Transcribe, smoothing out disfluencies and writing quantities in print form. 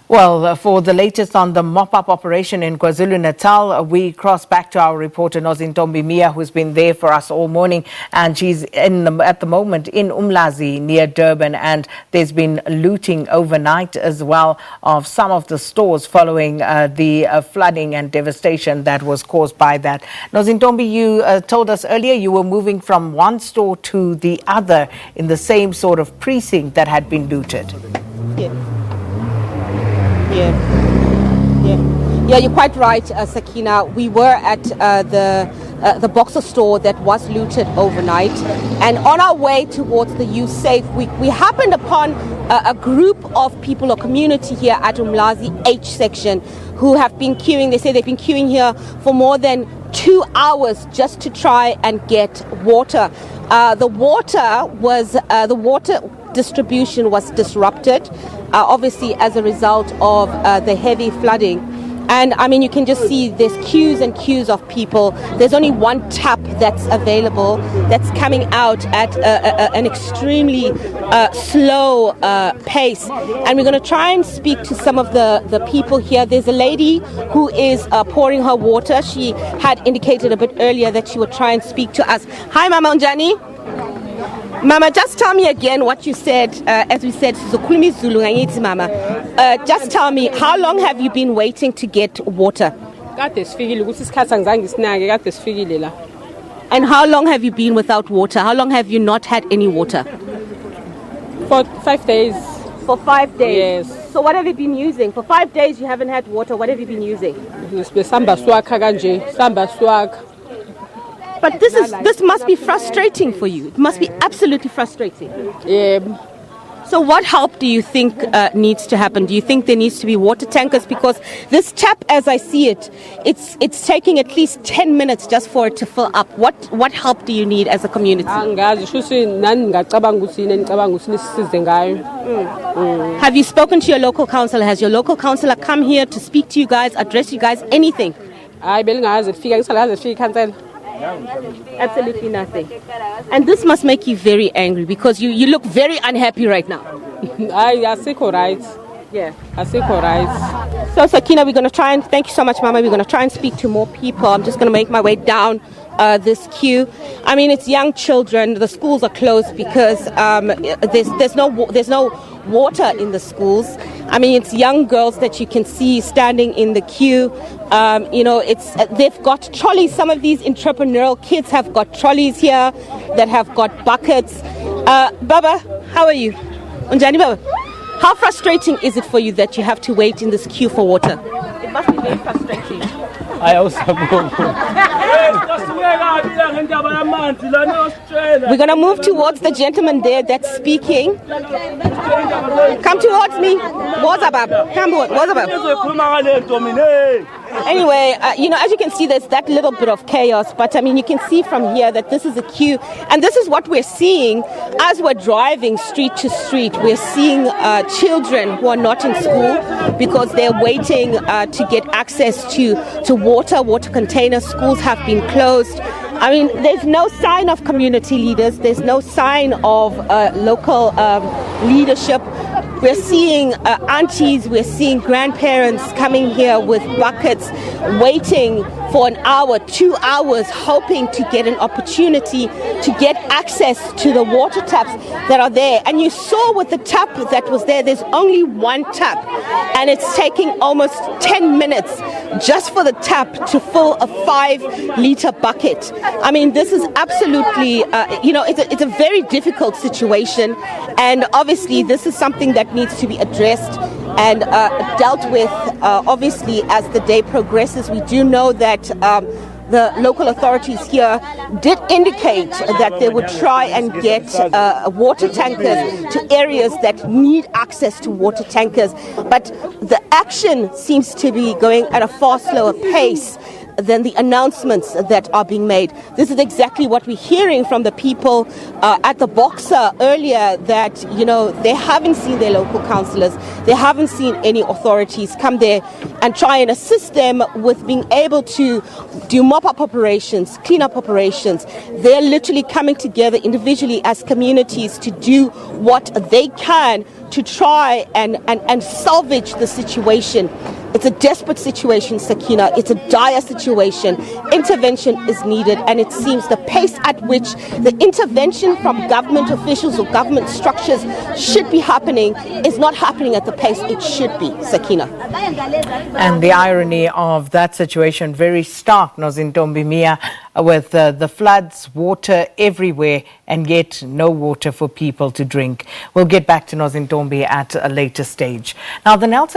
Well, for the latest on the mop-up operation in KwaZulu-Natal, we cross back to our reporter Nozintombi Miya, who's been there for us all morning, and she's at the moment in Umlazi near Durban, and there's been looting overnight as well of some of the stores following the flooding and devastation that was caused by that. Nozintombi, you told us earlier you were moving from one store to the other in the same sort of precinct that had been looted. Yeah, you're quite right, Sakina. We were at the Boxer store that was looted overnight, and on our way towards the U Safe, we happened upon a group of people or community here at Umlazi H section who have been queuing. They say they've been queuing here for more than 2 hours just to try and get water. The water distribution was disrupted, obviously as a result of the heavy flooding. And I mean, you can just see there's queues and queues of people. There's only one tap that's available, that's coming out at an extremely slow pace. And we're going to try and speak to some of the people here. There's a lady who is pouring her water. She had indicated a bit earlier that she would try and speak to us. Hi, Mama Unjani. Mama, just tell me again what you said, as we said, Mama. Just tell me, how long have you been waiting to get water? And how long have you been without water? How long have you not had any water? For 5 days. For 5 days? Yes. So what have you been using? For 5 days you haven't had water. What have you been using? But this must be frustrating for you. It must be absolutely frustrating. So what help do you think needs to happen? Do you think there needs to be water tankers? Because this tap, as I see it, it's taking at least 10 minutes just for it to fill up. What help do you need as a community? Have you spoken to your local councillor? Has your local councillor come here to speak to you guys, address you guys, anything? Absolutely nothing. And this must make you very angry because you look very unhappy right now. I think all right. Yeah. I think all right. So Sakina, we're going to try and, thank you so much, Mama. We're going to try and speak to more people. I'm just going to make my way down this queue. I mean, it's young children. The schools are closed because there's no water in the schools. I mean, it's young girls that you can see standing in the queue. They've got trolleys. Some of these entrepreneurial kids have got trolleys here that have got buckets. Baba, how are you? Unjani Baba, how frustrating is it for you that you have to wait in this queue for water? It must be very frustrating. We're going to move towards the gentleman there that's speaking. Come towards me. What's up? Come on. What's up? Anyway, as you can see, there's that little bit of chaos. But, I mean, you can see from here that this is a queue. And this is what we're seeing as we're driving street to street. We're seeing children who are not in school because they're waiting to get access to water containers. Schools have been closed. I mean, there's no sign of community leaders. There's no sign of local leadership. We're seeing aunties, we're seeing grandparents coming here with buckets, waiting for an hour, 2 hours, hoping to get an opportunity to get access to the water taps that are there. And you saw with the tap that was there's only one tap, and it's taking almost 10 minutes just for the tap to fill a 5-liter bucket. I mean, this is absolutely, it's a very difficult situation. And obviously, this is something that needs to be addressed and dealt with, obviously, as the day progresses. We do know that the local authorities here did indicate that they would try and get water tankers to areas that need access to water tankers. But the action seems to be going at a far slower pace. than the announcements that are being made. This is exactly what we're hearing from the people at the Boxer earlier, that, you know, they haven't seen their local councillors, they haven't seen any authorities come there and try and assist them with being able to do mop-up operations, clean-up operations. They're literally coming together individually as communities to do what they can to try and salvage the situation. It's a desperate situation, Sakina. It's a dire situation. Intervention is needed, and it seems the pace at which the intervention from government officials or government structures should be happening is not happening at the pace it should be, Sakina. And the irony of that situation, very stark, Nozintombi Miya, with the floods, water everywhere, and yet no water for people to drink. We'll get back to Nozintombi at a later stage. Now, the Nelson